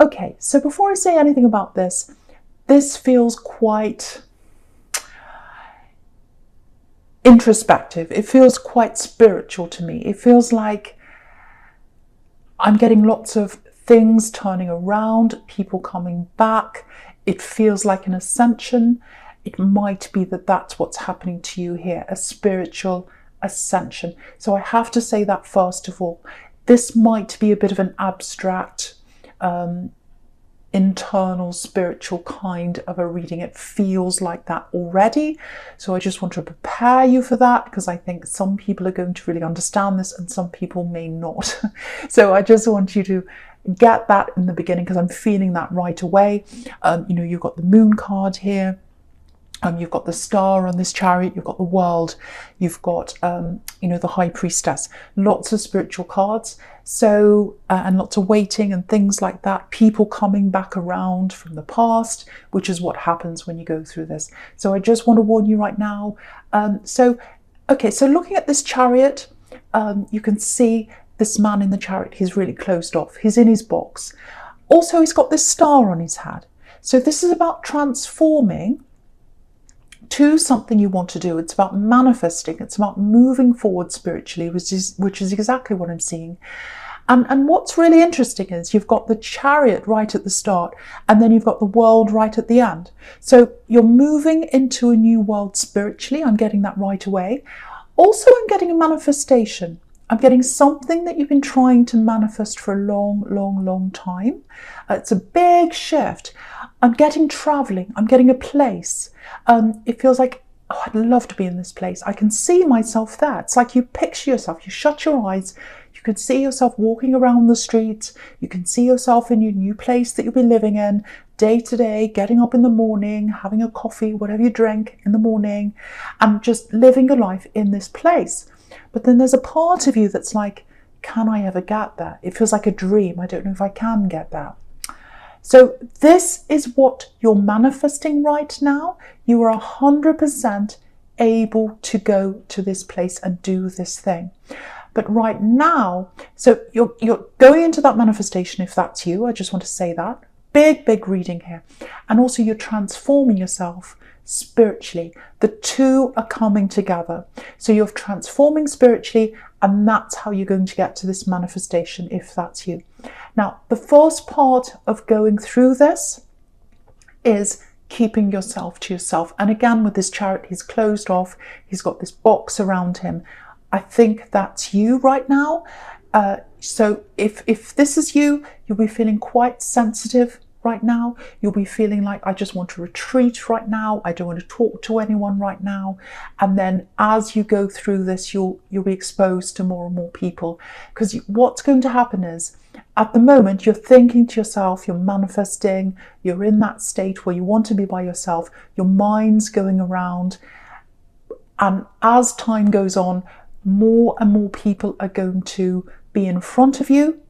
Okay, so before I say anything about this, this feels quite introspective. It feels quite spiritual to me. It feels like I'm getting lots of things turning around, people coming back. It feels like an ascension. It might be that that's what's happening to you here, a spiritual ascension. So I have to say that first of all. This might be a bit of an abstract, internal spiritual kind of a reading. It feels like that already. So I just want to prepare you for that, because I think some people are going to really understand this and some people may not. So I just want you to get that in the beginning, because I'm feeling that right away. You've got the moon card here. You've got the star on this chariot, you've got the world, you've got, the high priestess, lots of spiritual cards. So, and lots of waiting and things like that, people coming back around from the past, which is what happens when you go through this. So I just want to warn you right now. So looking at this chariot, you can see this man in the chariot, he's really closed off. He's in his box. Also, he's got this star on his head. So this is about transforming to something you want to do. It's about manifesting. It's about moving forward spiritually, which is exactly what I'm seeing. And what's really interesting is you've got the chariot right at the start, and then you've got the world right at the end. So you're moving into a new world spiritually. I'm getting that right away. Also, I'm getting a manifestation. I'm getting something that you've been trying to manifest for a long, long, long time. It's a big shift. I'm getting traveling. I'm getting a place. It feels like, oh, I'd love to be in this place. I can see myself there. It's like you picture yourself. You shut your eyes. You can see yourself walking around the streets. You can see yourself in your new place that you'll be living in day to day, getting up in the morning, having a coffee, whatever you drink in the morning, and just living your life in this place. But then there's a part of you that's like, can I ever get there? It feels like a dream. I don't know if I can get there. So this is what you're manifesting right now. You are 100% able to go to this place and do this thing. But right now, so you're going into that manifestation if that's you. I just want to say that. Big reading here. And also you're transforming yourself spiritually. The two are coming together. So you're transforming spiritually, and that's how you're going to get to this manifestation if that's you. Now, the first part of going through this is keeping yourself to yourself. And again, with this chariot, he's closed off. He's got this box around him. I think that's you right now. So if this is you, you'll be feeling quite sensitive right now. You'll be feeling like, I just want to retreat right now. I don't want to talk to anyone right now. And then as you go through this, you'll be exposed to more and more people. Because what's going to happen is, at the moment, you're thinking to yourself, you're manifesting, you're in that state where you want to be by yourself, your mind's going around. And as time goes on, more and more people are going to be in front of you,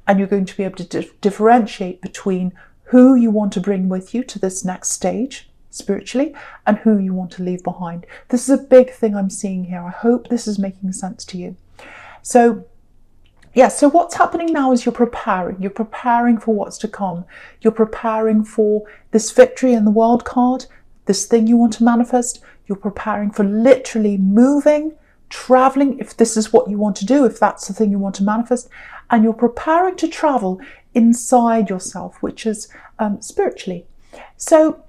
and you're going to be able to differentiate between who you want to bring with you to this next stage spiritually and who you want to leave behind. This is a big thing I'm seeing here. I hope this is making sense to you. So yeah, so what's happening now is you're preparing for what's to come. You're preparing for this victory in the world card, this thing you want to manifest. You're preparing for literally moving, traveling, if this is what you want to do, if that's the thing you want to manifest. And you're preparing to travel inside yourself, which is spiritually. So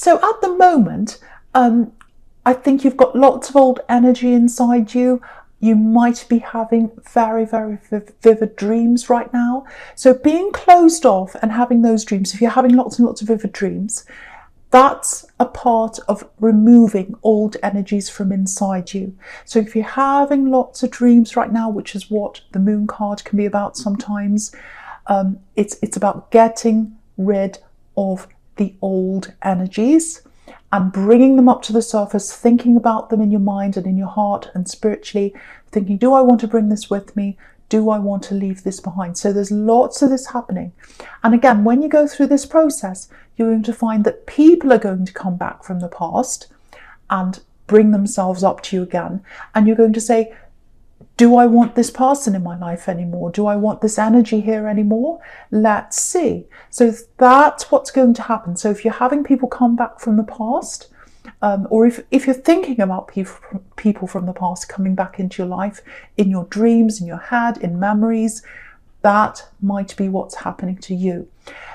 at the moment, I think you've got lots of old energy inside you. You might be having very, very vivid dreams right now. So being closed off and having those dreams, if you're having lots and lots of vivid dreams, that's a part of removing old energies from inside you. So if you're having lots of dreams right now, which is what the moon card can be about sometimes, it's about getting rid of the old energies and bringing them up to the surface, thinking about them in your mind and in your heart and spiritually, thinking, do I want to bring this with me? Do I want to leave this behind? So there's lots of this happening. And again, when you go through this process, you're going to find that people are going to come back from the past and bring themselves up to you again. And you're going to say, Do I want this person in my life anymore? Do I want this energy here anymore? Let's see. So that's what's going to happen. So if you're having people come back from the past, or if you're thinking about people from the past coming back into your life, in your dreams, in your head, in memories, that might be what's happening to you.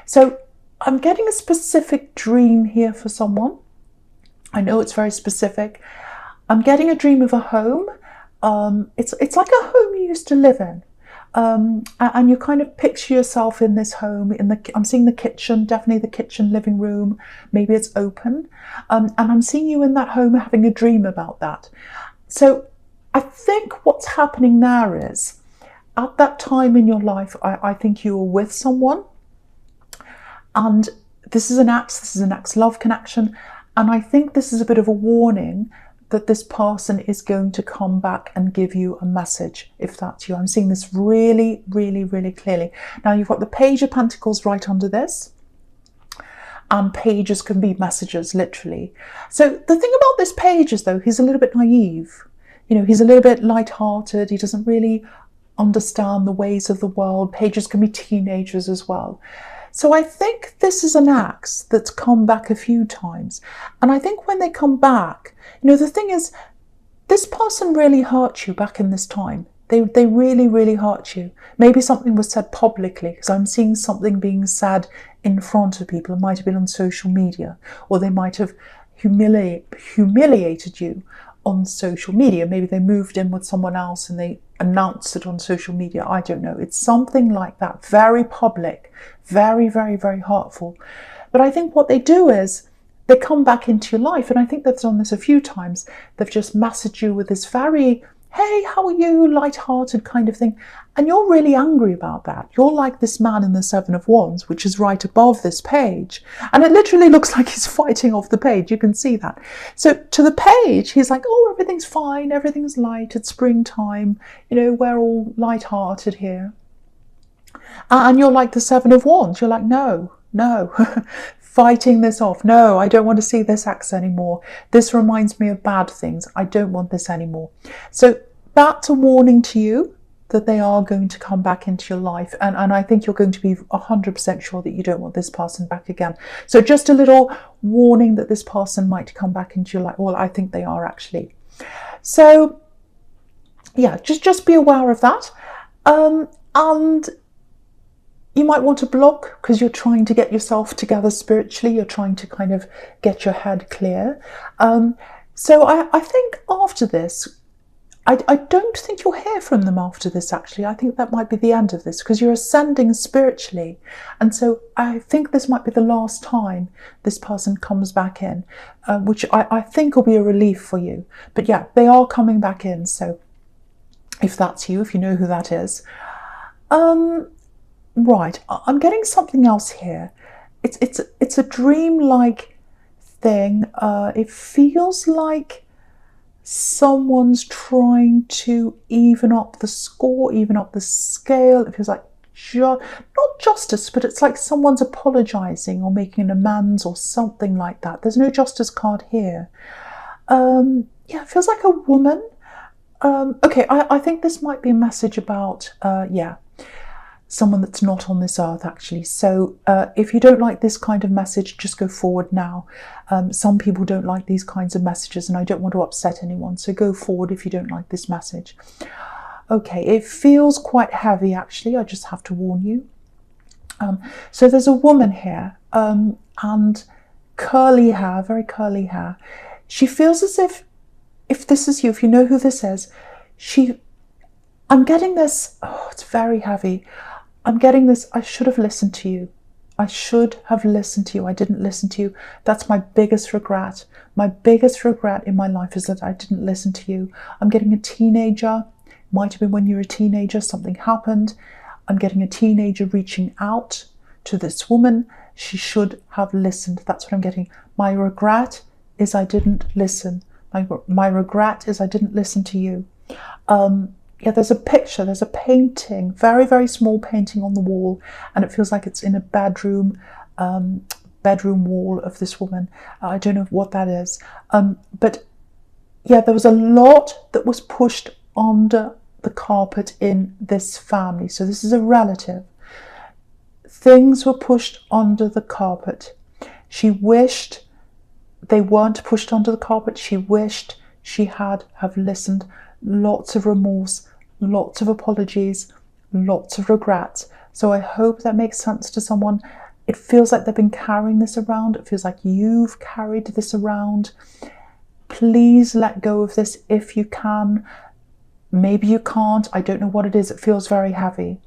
So I'm getting a specific dream here for someone. I know it's very specific. I'm getting a dream of a home. It's like a home you used to live in. And you kind of picture yourself in this home. I'm seeing the kitchen, definitely the kitchen, living room. Maybe it's open. And I'm seeing you in that home having a dream about that. So I think what's happening there is, at that time in your life, I think you were with someone. And this is an ex-love connection. And I think this is a bit of a warning that this person is going to come back and give you a message, if that's you. I'm seeing this really, really, really clearly. Now, you've got the Page of Pentacles right under this, and pages can be messages, literally. So the thing about this page is, though, he's a little bit naive. You know, he's a little bit light-hearted. He doesn't really understand the ways of the world. Pages can be teenagers as well. So I think this is an ex that's come back a few times. And I think when they come back, you know, the thing is, this person really hurt you back in this time. They really, really hurt you. Maybe something was said publicly, because I'm seeing something being said in front of people. It might have been on social media, or they might have humiliated you on social media. Maybe they moved in with someone else and they announced it on social media. I don't know. It's something like that. Very public, very, very, very hurtful. But I think what they do is they come back into your life, and I think they've done this a few times. They've just messaged you with this very, hey, how are you, light-hearted kind of thing. And you're really angry about that. You're like this man in the Seven of Wands, which is right above this page. And it literally looks like he's fighting off the page. You can see that. So to the page, he's like, oh, everything's fine. Everything's light. It's springtime. You know, we're all light-hearted here. And you're like the Seven of Wands. You're like, no, fighting this off. No, I don't want to see this ex anymore. This reminds me of bad things. I don't want this anymore. So that's a warning to you that they are going to come back into your life. And I think you're going to be 100% sure that you don't want this person back again. So just a little warning that this person might come back into your life. Well, I think they are actually. So yeah, just be aware of that. And you might want to block because you're trying to get yourself together spiritually. You're trying to kind of get your head clear. So I think after this, I don't think you'll hear from them after this, actually. I think that might be the end of this, because you're ascending spiritually. And so I think this might be the last time this person comes back in, which I think will be a relief for you. But yeah, they are coming back in. So if that's you, if you know who that is. Right, I'm getting something else here. It's a dream-like thing. It feels like someone's trying to even up the score, even up the scale. It feels like not justice, but it's like someone's apologizing or making an amends or something like that. There's no justice card here. Yeah, it feels like a woman. Okay, I think this might be a message about, someone that's not on this earth, actually. So if you don't like this kind of message, just go forward now. Some people don't like these kinds of messages, and I don't want to upset anyone, so go forward if you don't like this message. Okay, it feels quite heavy, actually. I just have to warn you. So there's a woman here, and curly hair, very curly hair. She feels as if this is you, if you know who this is, I'm getting this, oh, it's very heavy. I'm getting this, I should have listened to you. I should have listened to you. I didn't listen to you. That's my biggest regret. My biggest regret in my life is that I didn't listen to you. I'm getting a teenager. Might have been when you were a teenager, something happened. I'm getting a teenager reaching out to this woman. She should have listened. That's what I'm getting. My regret is I didn't listen. My regret is I didn't listen to you. Yeah, there's a picture, there's a painting, very, very small painting on the wall, and it feels like it's in a bedroom wall of this woman. I don't know what that is. But yeah, there was a lot that was pushed under the carpet in this family. So this is a relative. Things were pushed under the carpet. She wished they weren't pushed under the carpet. She wished she have listened. Lots of remorse, lots of apologies, lots of regrets. So I hope that makes sense to someone. It feels like they've been carrying this around. It feels like you've carried this around. Please let go of this if you can. Maybe you can't. I don't know what it is. It feels very heavy.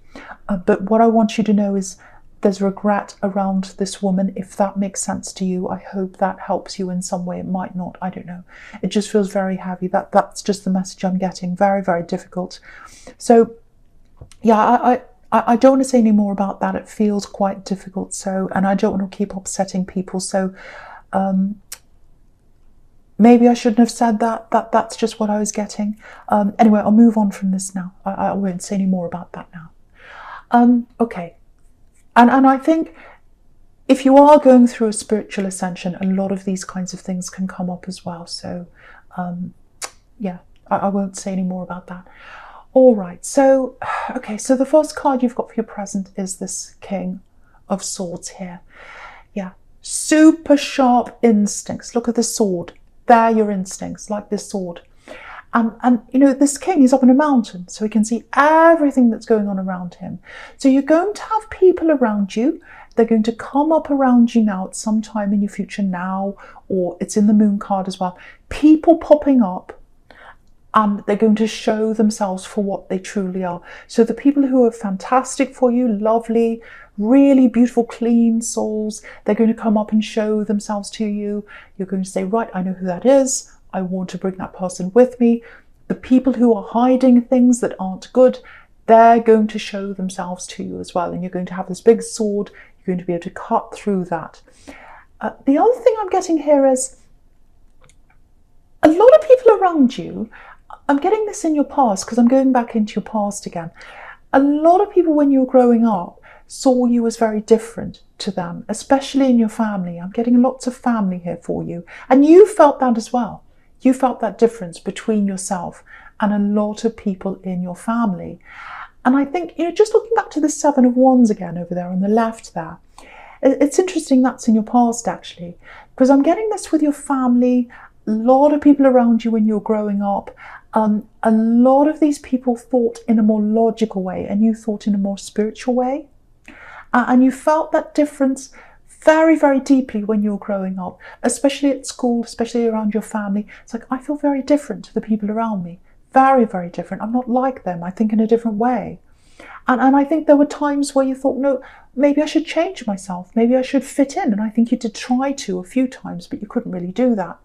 But what I want you to know is there's regret around this woman, if that makes sense to you. I hope that helps you in some way. It might not. I don't know. It just feels very heavy. That's just the message I'm getting. Very, very difficult. So, yeah, I don't want to say any more about that. It feels quite difficult. So, and I don't want to keep upsetting people. So, maybe I shouldn't have said that. That's just what I was getting. Anyway, I'll move on from this now. I won't say any more about that now. Okay. And I think if you are going through a spiritual ascension, a lot of these kinds of things can come up as well. So, yeah, I won't say any more about that. All right. So, okay. So the first card you've got for your present is this King of Swords here. Yeah. Super sharp instincts. Look at this sword. They're your instincts, like this sword. And you know, this king is up in a mountain, so he can see everything that's going on around him. So you're going to have people around you. They're going to come up around you now at some time in your future now, or it's in the moon card as well. People popping up, and they're going to show themselves for what they truly are. So the people who are fantastic for you, lovely, really beautiful, clean souls, they're going to come up and show themselves to you. You're going to say, right, I know who that is. I want to bring that person with me. The people who are hiding things that aren't good, they're going to show themselves to you as well. And you're going to have this big sword. You're going to be able to cut through that. The other thing I'm getting here is a lot of people around you. I'm getting this in your past because I'm going back into your past again. A lot of people when you were growing up saw you as very different to them, especially in your family. I'm getting lots of family here for you. And you felt that as well. You felt that difference between yourself and a lot of people in your family. And I think, you know, just looking back to the Seven of Wands again over there on the left there, it's interesting that's in your past actually, because I'm getting this with your family, a lot of people around you when you were growing up. A lot of these people thought in a more logical way and you thought in a more spiritual way. And you felt that difference very, very deeply when you were growing up, especially at school, especially around your family. It's like, I feel very different to the people around me. Very, very different. I'm not like them. I think in a different way. And I think there were times where you thought, no, maybe I should change myself. Maybe I should fit in. And I think you did try to a few times, but you couldn't really do that.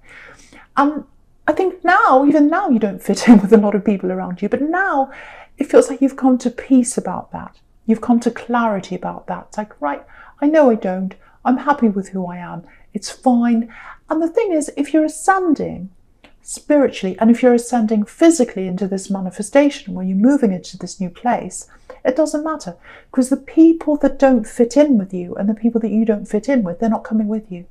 And I think now, even now, you don't fit in with a lot of people around you. But now it feels like you've come to peace about that. You've come to clarity about that. It's like, right, I know I don't. I'm happy with who I am. It's fine. And the thing is, if you're ascending spiritually and if you're ascending physically into this manifestation where you're moving into this new place, it doesn't matter, because the people that don't fit in with you and the people that you don't fit in with, they're not coming with you.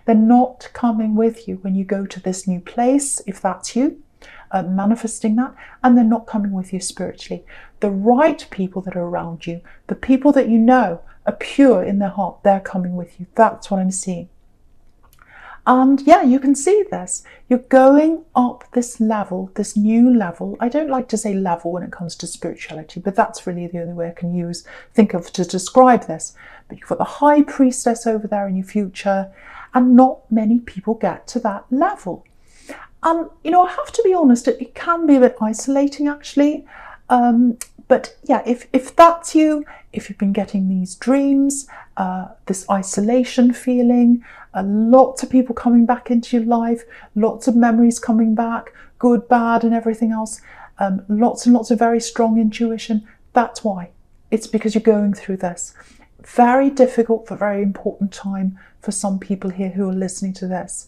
They're not coming with you when you go to this new place, if that's you, manifesting that, and they're not coming with you spiritually. The right people that are around you, the people that you know are pure in their heart, they're coming with you. That's what I'm seeing. And yeah, you can see this. You're going up this level, this new level. I don't like to say level when it comes to spirituality, but that's really the only way I can think of to describe this. But you've got the high priestess over there in your future, and not many people get to that level. You know, I have to be honest, it can be a bit isolating actually. But yeah, if that's you, if you've been getting these dreams, this isolation feeling, lots of people coming back into your life, lots of memories coming back, good, bad, and everything else, lots and lots of very strong intuition, that's why. It's because you're going through this. Very difficult, but very important time for some people here who are listening to this.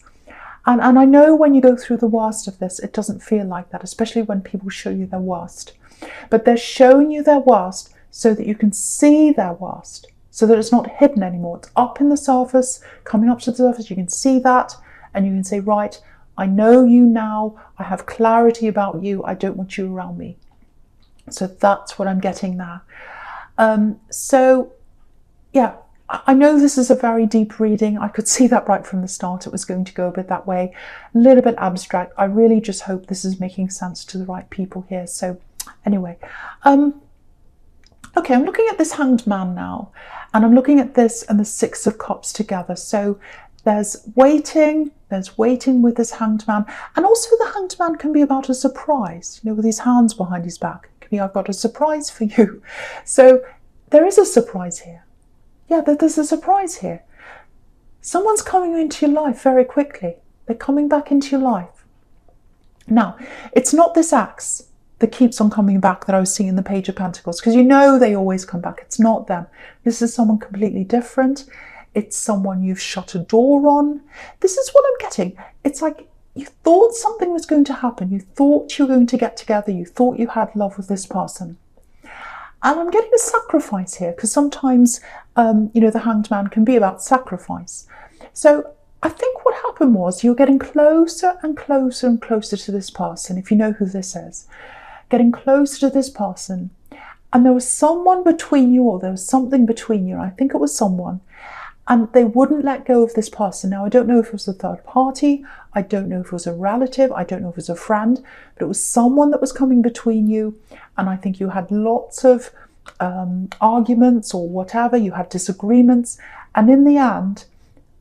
And I know when you go through the worst of this, it doesn't feel like that, especially when people show you their worst. But they're showing you their worst so that you can see their worst, so that it's not hidden anymore. It's up in the surface, coming up to the surface. You can see that and you can say, right, I know you now. I have clarity about you. I don't want you around me. So that's what I'm getting there. So yeah, I know this is a very deep reading. I could see that right from the start. It was going to go a bit that way, a little bit abstract. I really just hope this is making sense to the right people here. So anyway, okay, I'm looking at this Hanged Man now, and I'm looking at this and the Six of Cups together. So there's waiting with this Hanged Man, and also the Hanged Man can be about a surprise, with his hands behind his back. It can be, I've got a surprise for you. So there is a surprise here. Yeah, there's a surprise here. Someone's coming into your life very quickly. They're coming back into your life. Now, it's not this axe that keeps on coming back that I was seeing in the Page of Pentacles, because they always come back. It's not them. This is someone completely different. It's someone you've shut a door on. This is what I'm getting. It's like you thought something was going to happen. You thought you were going to get together. You thought you had love with this person. And I'm getting a sacrifice here, because sometimes, the Hanged Man can be about sacrifice. So I think what happened was you're getting closer and closer and closer to this person, if you know who this is. Getting closer to this person. And there was someone between you, or there was something between you. I think it was someone. And they wouldn't let go of this person. Now, I don't know if it was a third party. I don't know if it was a relative. I don't know if it was a friend. But it was someone that was coming between you. And I think you had lots of arguments or whatever. You had disagreements. And in the end,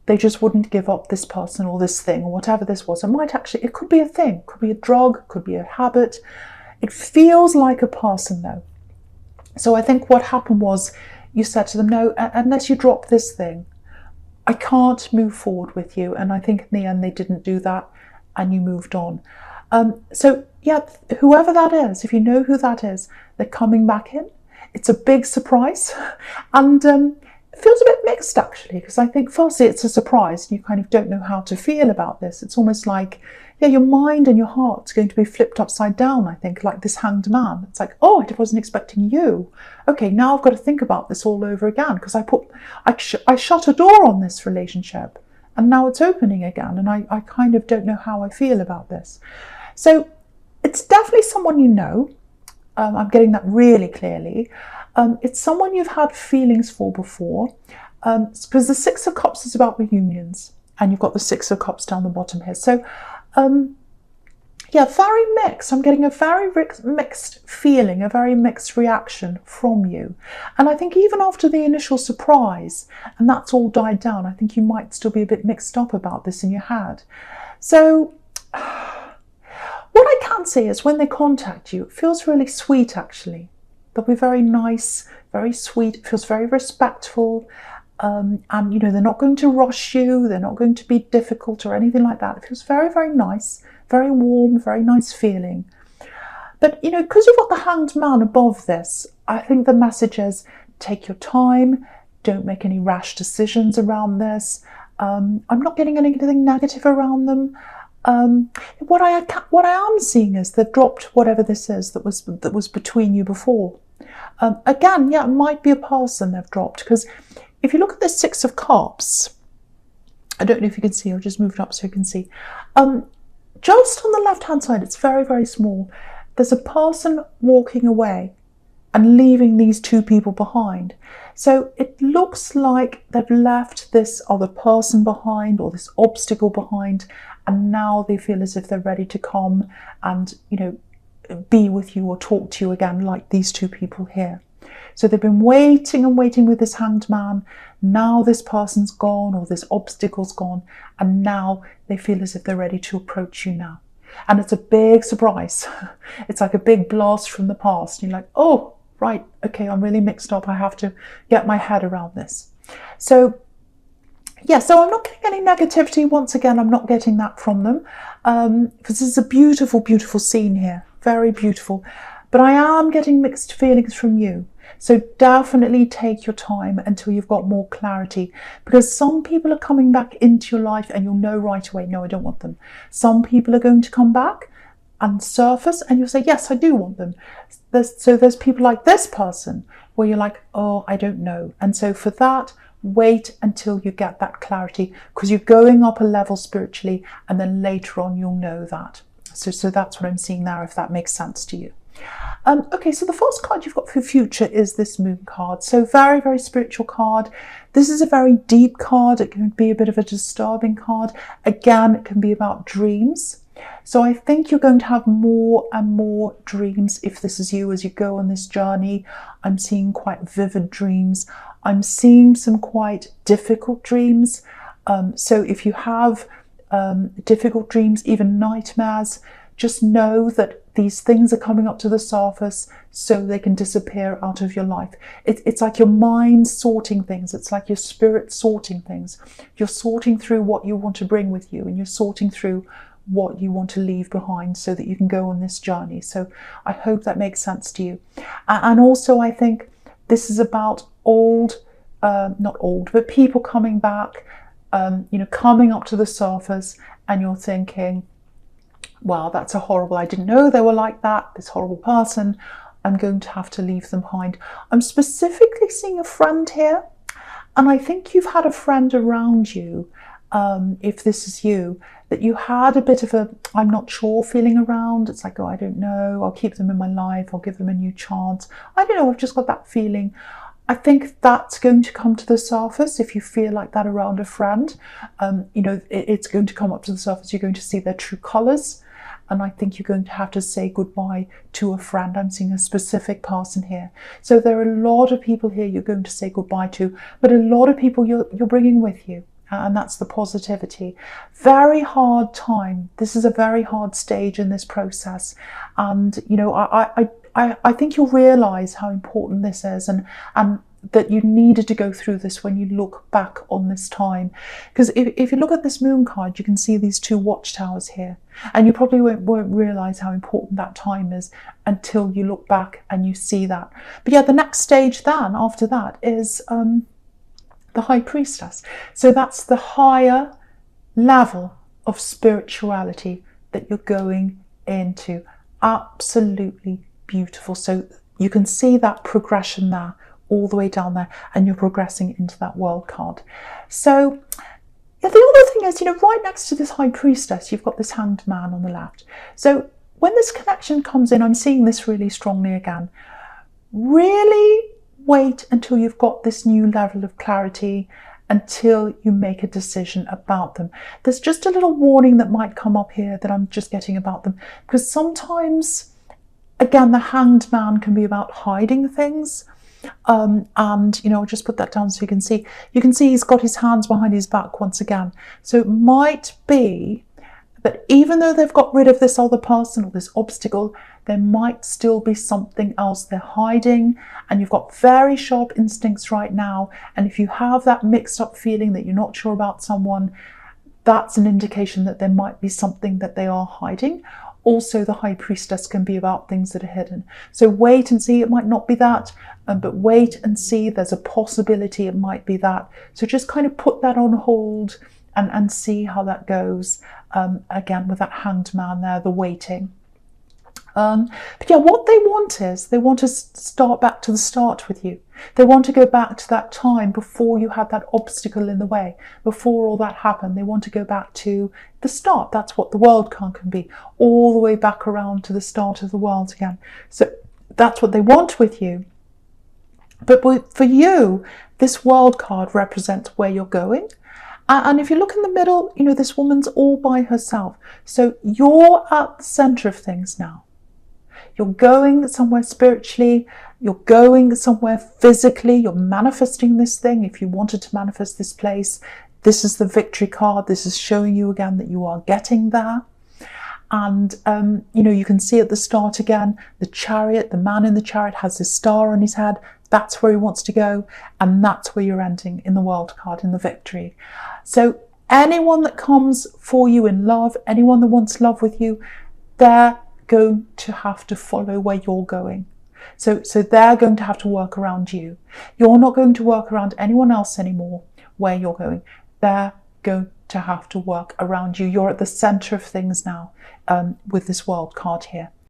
they just wouldn't give up this person or this thing or whatever this was. It could be a thing. It could be a drug. It could be a habit. It feels like a person, though. So I think what happened was you said to them, no, unless you drop this thing, I can't move forward with you. And I think in the end they didn't do that, and you moved on. So yeah, whoever that is, if you know who that is, they're coming back in. It's a big surprise, and it feels a bit mixed actually, because I think firstly it's a surprise and you kind of don't know how to feel about this. It's almost like, yeah, your mind and your heart's going to be flipped upside down, I think, like this Hanged Man. It's like, oh, I wasn't expecting you. Okay, now I've got to think about this all over again, because I shut a door on this relationship and now it's opening again, and I kind of don't know how I feel about this. So it's definitely someone you know. I'm getting that really clearly. It's someone you've had feelings for before, because the Six of Cups is about reunions, and you've got the Six of Cups down the bottom here. So yeah, very mixed. I'm getting a very mixed feeling, a very mixed reaction from you. And I think even after the initial surprise, and that's all died down, I think you might still be a bit mixed up about this in your head. So what I can say is when they contact you, it feels really sweet actually. They'll be very nice, very sweet, it feels very respectful. And they're not going to rush you, they're not going to be difficult or anything like that. It feels very, very nice, very warm, very nice feeling. But because you've got the Hanged Man above this, I think the message is take your time, don't make any rash decisions around this. I'm not getting anything negative around them. What I am seeing is they've dropped whatever this is that was between you before. Again, yeah, it might be a person they've dropped, because if you look at the Six of Cups, I don't know if you can see, I'll just move it up so you can see. Just on the left-hand side, it's very, very small. There's a person walking away and leaving these two people behind. So it looks like they've left this other person behind, or this obstacle behind, and now they feel as if they're ready to come and, be with you or talk to you again, like these two people here. So they've been waiting and waiting with this Hanged Man. Now this person's gone, or this obstacle's gone, and now they feel as if they're ready to approach you now. And it's a big surprise. It's like a big blast from the past. You're like, oh, right, okay, I'm really mixed up. I have to get my head around this. So yeah, so I'm not getting any negativity. Once again, I'm not getting that from them, because this is a beautiful, beautiful scene here. Very beautiful. But I am getting mixed feelings from you. So definitely take your time until you've got more clarity, because some people are coming back into your life and you'll know right away, no, I don't want them. Some people are going to come back and surface and you'll say, yes, I do want them. There's people like this person where you're like, oh, I don't know. And so for that, wait until you get that clarity, because you're going up a level spiritually, and then later on you'll know that. So that's what I'm seeing there, if that makes sense to you. Okay, so the first card you've got for future is this Moon card. So very, very spiritual card. This is a very deep card. It can be a bit of a disturbing card. Again, it can be about dreams. So I think you're going to have more and more dreams if this is you as you go on this journey. I'm seeing quite vivid dreams. I'm seeing some quite difficult dreams. So if you have difficult dreams, even nightmares, just know that these things are coming up to the surface so they can disappear out of your life. It's like your mind sorting things. It's like your spirit sorting things. You're sorting through what you want to bring with you, and you're sorting through what you want to leave behind so that you can go on this journey. So I hope that makes sense to you. And also I think this is about not old, but people coming back, coming up to the surface, and you're thinking, wow, that's a horrible, I didn't know they were like that, this horrible person, I'm going to have to leave them behind. I'm specifically seeing a friend here, and I think you've had a friend around you, if this is you, that you had a bit of a, I'm not sure feeling around. It's like, oh, I don't know, I'll keep them in my life, I'll give them a new chance. I don't know, I've just got that feeling. I think that's going to come to the surface if you feel like that around a friend. It's going to come up to the surface. You're going to see their true colours. And I think you're going to have to say goodbye to a friend. I'm seeing a specific person here. So there are a lot of people here you're going to say goodbye to, but a lot of people you're bringing with you. And that's the positivity. Very hard time. This is a very hard stage in this process. And, I think you'll realise how important this is, and that you needed to go through this when you look back on this time. Because if you look at this Moon card, you can see these two watchtowers here. And you probably won't realise how important that time is until you look back and you see that. But yeah, the next stage then, after that, is the High Priestess. So that's the higher level of spirituality that you're going into. Absolutely beautiful. So you can see that progression there, all the way down there, and you're progressing into that World card. So yeah, the other thing is, right next to this High Priestess, you've got this Hanged Man on the left. So when this connection comes in, I'm seeing this really strongly again. Really wait until you've got this new level of clarity, until you make a decision about them. There's just a little warning that might come up here that I'm just getting about them, because sometimes, again, the Hanged Man can be about hiding things. I'll just put that down so you can see. You can see he's got his hands behind his back once again. So it might be that even though they've got rid of this other person or this obstacle, there might still be something else they're hiding, and you've got very sharp instincts right now. And if you have that mixed up feeling that you're not sure about someone, that's an indication that there might be something that they are hiding. Also, the High Priestess can be about things that are hidden. So wait and see, it might not be that, but wait and see, there's a possibility it might be that. So just kind of put that on hold and see how that goes. Again, with that Hanged Man there, the waiting. But yeah, what they want is, they want to start back to the start with you. They want to go back to that time before you had that obstacle in the way, before all that happened. They want to go back to the start. That's what the World card can be, all the way back around to the start of the world again. So that's what they want with you. But for you, this World card represents where you're going. And if you look in the middle, this woman's all by herself. So you're at the centre of things now. You're going somewhere spiritually, you're going somewhere physically, you're manifesting this thing. If you wanted to manifest this place, this is the Victory card. This is showing you again that you are getting there. And, you can see at the start again, the Chariot, the man in the Chariot has this star on his head. That's where he wants to go. And that's where you're ending in the World card, in the Victory. So anyone that comes for you in love, anyone that wants love with you, they're going to have to follow where you're going. So they're going to have to work around you. You're not going to work around anyone else anymore where you're going. They're going to have to work around you. You're at the centre of things now with this World card here.